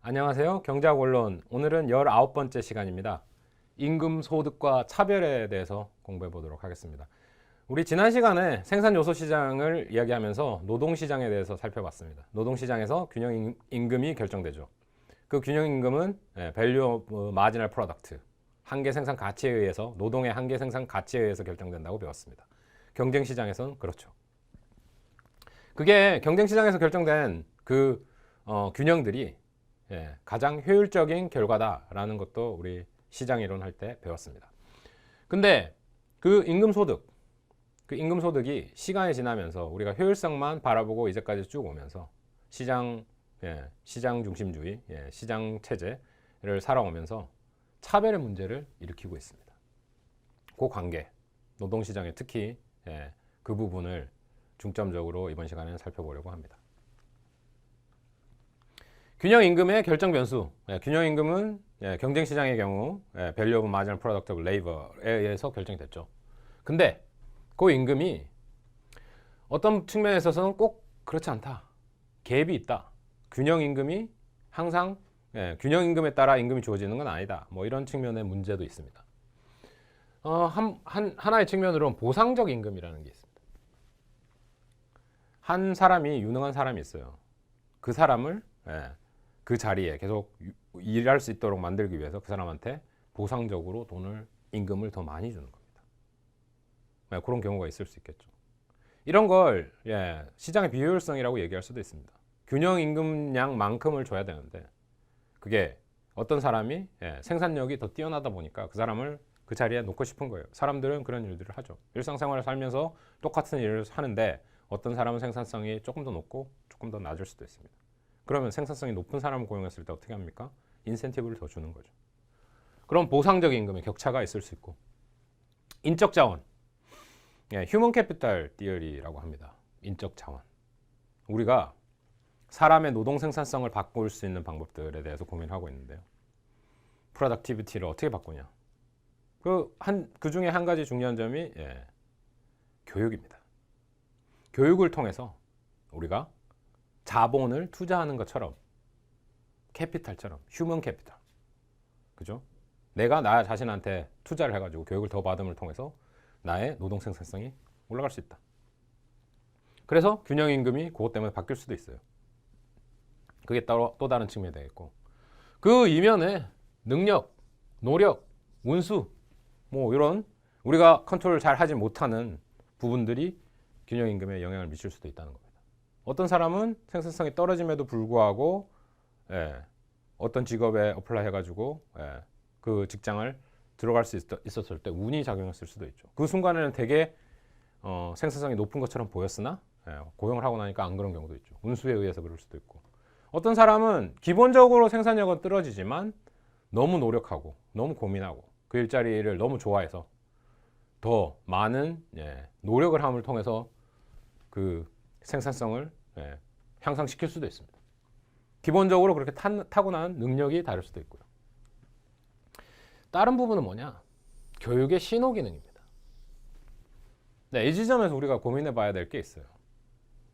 안녕하세요. 경제학 원론. 오늘은 19번째 시간입니다. 임금 소득과 차별에 대해서 공부해 보도록 하겠습니다. 우리 지난 시간에 생산 요소 시장을 이야기하면서 노동 시장에 대해서 살펴봤습니다. 노동 시장에서 균형 임금이 결정되죠. 그 균형 임금은 밸류 마지널 프로덕트, 한계 생산 가치에 의해서, 노동의 한계 생산 가치에 의해서 결정된다고 배웠습니다. 경쟁 시장에서는 그렇죠. 그게 경쟁 시장에서 결정된 그 균형들이 가장 효율적인 결과다라는 것도 우리 시장 이론 할 때 배웠습니다. 근데 그 임금소득이 시간이 지나면서 우리가 효율성만 바라보고 이제까지 쭉 오면서 시장 중심주의, 시장 체제를 살아오면서 차별의 문제를 일으키고 있습니다. 그 관계, 노동시장에 특히 그 부분을 중점적으로 이번 시간에는 살펴보려고 합니다. 균형 임금의 결정 변수. 균형 임금은 경쟁 시장의 경우 value of marginal product of labor에 의해서 결정이 됐죠. 근데 그 임금이 어떤 측면에 있어서는 꼭 그렇지 않다. 갭이 있다. 균형 임금이 항상 균형 임금에 따라 임금이 주어지는 건 아니다. 뭐 이런 측면의 문제도 있습니다. 하나의 측면으로는 보상적 임금이라는 게 있습니다. 한 사람이 유능한 사람이 있어요. 그 사람을 그 자리에 계속 일할 수 있도록 만들기 위해서 그 사람한테 보상적으로 임금을 더 많이 주는 겁니다. 그런 경우가 있을 수 있겠죠. 이런 걸 시장의 비효율성이라고 얘기할 수도 있습니다. 균형 임금량만큼을 줘야 되는데 그게 어떤 사람이 생산력이 더 뛰어나다 보니까 그 사람을 그 자리에 놓고 싶은 거예요. 사람들은 그런 일들을 하죠. 일상생활을 살면서 똑같은 일을 하는데 어떤 사람은 생산성이 조금 더 높고 조금 더 낮을 수도 있습니다. 그러면 생산성이 높은 사람을 고용했을 때 어떻게 합니까? 인센티브를 더 주는 거죠. 그럼 보상적 임금의 격차가 있을 수 있고, 인적 자원, 휴먼 캐피탈 티어리라고 합니다. 인적 자원. 우리가 사람의 노동 생산성을 바꿀 수 있는 방법들에 대해서 고민하고 있는데요. 프로덕티비티를 어떻게 바꾸냐? 그 중에 한 가지 중요한 점이 교육입니다. 교육을 통해서 우리가 자본을 투자하는 것처럼 캐피탈처럼 휴먼 캐피탈, 그죠? 내가 나 자신한테 투자를 해가지고 교육을 더 받음을 통해서 나의 노동 생산성이 올라갈 수 있다. 그래서 균형 임금이 그것 때문에 바뀔 수도 있어요. 그게 또 다른 측면이 되겠고, 그 이면에 능력, 노력, 운수, 뭐 이런 우리가 컨트롤 잘 하지 못하는 부분들이 균형 임금에 영향을 미칠 수도 있다는 겁니다. 어떤 사람은 생산성이 떨어짐에도 불구하고 어떤 직업에 어플라이 해가지고 그 직장을 들어갈 수 있었을 때 운이 작용했을 수도 있죠. 그 순간에는 되게 생산성이 높은 것처럼 보였으나 고용을 하고 나니까 안 그런 경우도 있죠. 운수에 의해서 그럴 수도 있고, 어떤 사람은 기본적으로 생산력은 떨어지지만 너무 노력하고 너무 고민하고 그 일자리를 너무 좋아해서 더 많은 노력을 함을 통해서 그 생산성을 향상시킬 수도 있습니다. 기본적으로 그렇게 타고난 능력이 다를 수도 있고요. 다른 부분은 뭐냐? 교육의 신호 기능입니다. 이 지점에서 우리가 고민해 봐야 될 게 있어요.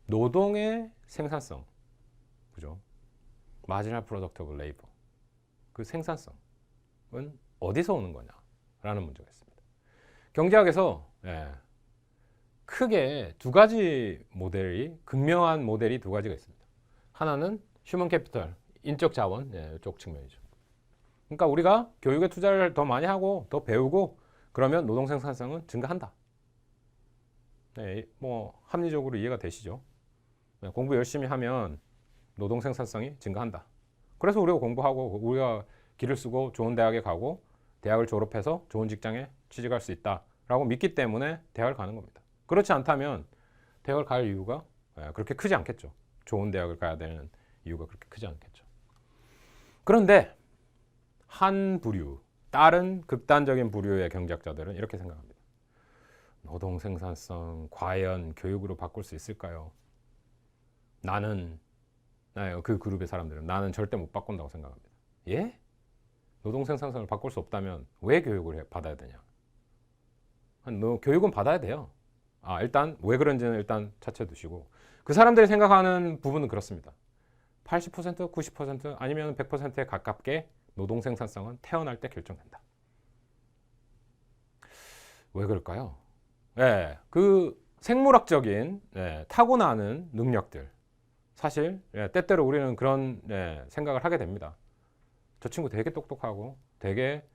노동의 생산성, 그죠? 마지널 프로덕트 오브 레이버, 그 생산성은 어디서 오는 거냐라는 문제가 있습니다. 경제학에서 크게 두 가지 모델이, 극명한 모델이 두 가지가 있습니다. 하나는 휴먼 캐피털, 인적 자원 쪽 측면이죠. 그러니까 우리가 교육에 투자를 더 많이 하고 더 배우고 그러면 노동 생산성은 증가한다. 뭐 합리적으로 이해가 되시죠? 공부 열심히 하면 노동 생산성이 증가한다. 그래서 우리가 공부하고 우리가 기를 쓰고 좋은 대학에 가고 대학을 졸업해서 좋은 직장에 취직할 수 있다라고 믿기 때문에 대학을 가는 겁니다. 그렇지 않다면 대학을 갈 이유가 그렇게 크지 않겠죠. 좋은 대학을 가야 되는 이유가 그렇게 크지 않겠죠. 그런데 한 부류, 다른 극단적인 부류의 경제학자들은 이렇게 생각합니다. 노동 생산성 과연 교육으로 바꿀 수 있을까요? 그 그룹의 사람들은 나는 절대 못 바꾼다고 생각합니다. 예? 노동 생산성을 바꿀 수 없다면 왜 교육을 받아야 되냐? 교육은 받아야 돼요. 일단 왜 그런지는 일단 차치해 두시고, 그 사람들이 생각하는 부분은 그렇습니다. 80%, 90% 아니면 100%에 가깝게 노동 생산성은 태어날 때 결정된다. 왜 그럴까요? 예, 그 생물학적인 타고나는 능력들 사실 때때로 우리는 그런 생각을 하게 됩니다. 저 친구 되게 똑똑하고 되게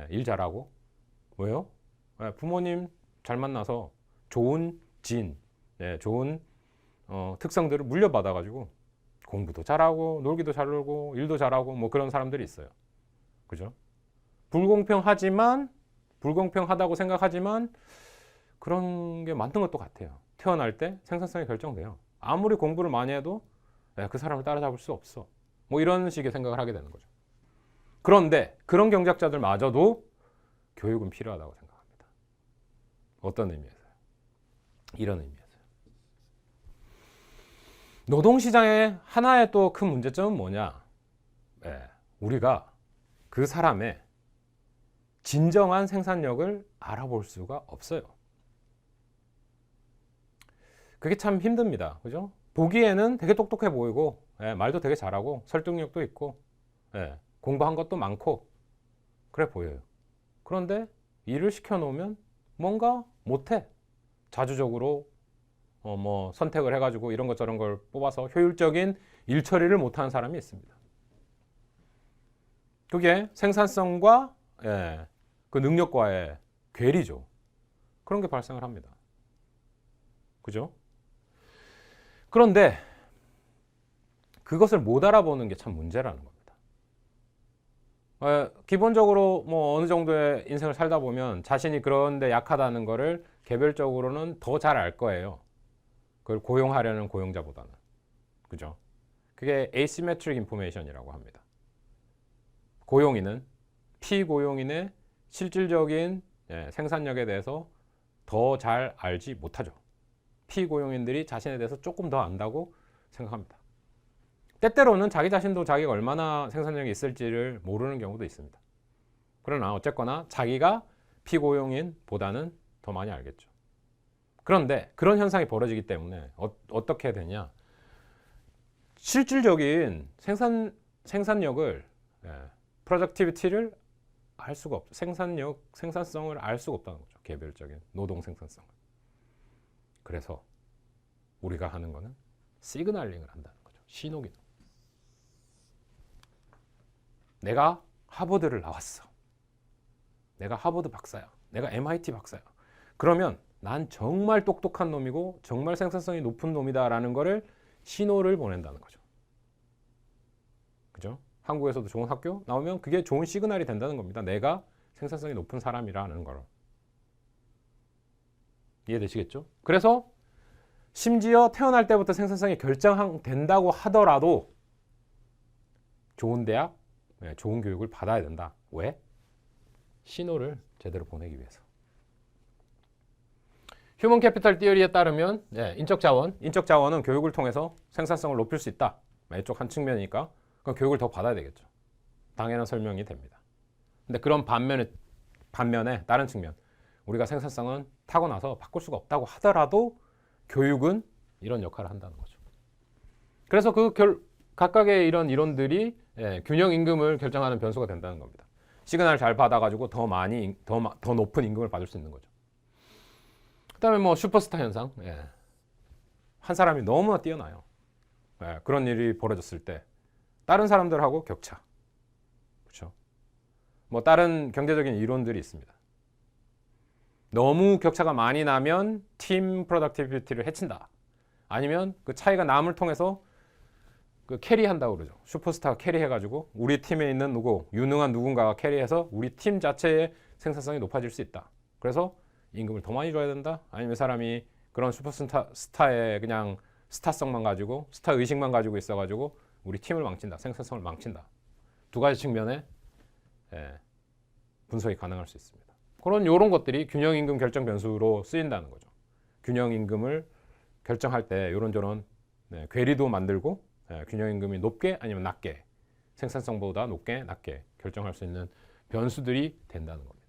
일 잘하고 왜요? 부모님 잘 만나서 좋은 진, 좋은 특성들을 물려받아가지고 공부도 잘하고 놀기도 잘 놀고 일도 잘하고 뭐 그런 사람들이 있어요. 그죠? 불공평하다고 생각하지만 그런 게 맞는 것도 같아요. 태어날 때 생산성이 결정돼요. 아무리 공부를 많이 해도 그 사람을 따라잡을 수 없어. 뭐 이런 식의 생각을 하게 되는 거죠. 그런데 그런 경작자들마저도 교육은 필요하다고 생각합니다. 어떤 의미에서요? 이런 의미에서요. 노동시장의 하나의 또 큰 문제점은 뭐냐? 우리가 그 사람의 진정한 생산력을 알아볼 수가 없어요. 그게 참 힘듭니다. 그죠? 보기에는 되게 똑똑해 보이고, 말도 되게 잘하고, 설득력도 있고, 공부한 것도 많고, 그래 보여요. 그런데 일을 시켜놓으면 뭔가 못해. 자주적으로 뭐 선택을 해가지고 이런 것 저런 걸 뽑아서 효율적인 일 처리를 못하는 사람이 있습니다. 그게 생산성과 그 능력과의 괴리죠. 그런 게 발생을 합니다. 그죠? 그런데 그것을 못 알아보는 게 참 문제라는 겁니다. 기본적으로 뭐 어느 정도의 인생을 살다 보면 자신이 그런데 약하다는 거를 개별적으로는 더 잘 알 거예요. 그걸 고용하려는 고용자보다는. 그죠? 그게 asymmetric information이라고 합니다. 고용인은 피고용인의 실질적인 생산력에 대해서 더 잘 알지 못하죠. 피고용인들이 자신에 대해서 조금 더 안다고 생각합니다. 때때로는 자기 자신도 자기가 얼마나 생산력이 있을지를 모르는 경우도 있습니다. 그러나 어쨌거나 자기가 피고용인보다는 더 많이 알겠죠. 그런데 그런 현상이 벌어지기 때문에 어떻게 되냐? 실질적인 생산력을 productivity를 알 수가 없죠. 생산성을 알 수가 없다는 거죠. 개별적인 노동 생산성을. 그래서 우리가 하는 거는 시그널링을 한다는 거죠. 신호기능. 내가 하버드를 나왔어. 내가 하버드 박사야. 내가 MIT 박사야. 그러면 난 정말 똑똑한 놈이고 정말 생산성이 높은 놈이다라는 거를 신호를 보낸다는 거죠. 그죠? 한국에서도 좋은 학교 나오면 그게 좋은 시그널이 된다는 겁니다. 내가 생산성이 높은 사람이라는 걸. 이해되시겠죠? 그래서 심지어 태어날 때부터 생산성이 결정된다고 하더라도 좋은 대학, 좋은 교육을 받아야 된다. 왜? 신호를 제대로 보내기 위해서. 휴먼 캐피탈 티어리에 따르면 인적 자원은 교육을 통해서 생산성을 높일 수 있다. 이쪽 한 측면이니까 그럼 교육을 더 받아야 되겠죠. 당연한 설명이 됩니다. 근데 그런 반면에 다른 측면, 우리가 생산성은 타고나서 바꿀 수가 없다고 하더라도 교육은 이런 역할을 한다는 거죠. 그래서 각각의 이런 이론들이 균형 임금을 결정하는 변수가 된다는 겁니다. 시그널을 잘 받아가지고 더 높은 임금을 받을 수 있는 거죠. 그다음에 뭐 슈퍼스타 현상, 한 사람이 너무나 뛰어나요. 그런 일이 벌어졌을 때 다른 사람들하고 격차, 그렇죠? 뭐 다른 경제적인 이론들이 있습니다. 너무 격차가 많이 나면 팀 프로덕티비티를 해친다. 아니면 그 차이가 남을 통해서 그 캐리한다고 그러죠. 슈퍼스타가 캐리해가지고 우리 팀에 있는 유능한 누군가가 캐리해서 우리 팀 자체의 생산성이 높아질 수 있다. 그래서 임금을 더 많이 줘야 된다. 아니면 사람이 그런 슈퍼스타의 그냥 스타성만 가지고 스타 의식만 가지고 있어가지고 우리 팀을 망친다. 생산성을 망친다. 두 가지 측면에 분석이 가능할 수 있습니다. 이런 것들이 균형 임금 결정 변수로 쓰인다는 거죠. 균형 임금을 결정할 때 이런저런 괴리도 만들고 균형 임금이 높게 아니면 낮게 생산성보다 높게 낮게 결정할 수 있는 변수들이 된다는 겁니다.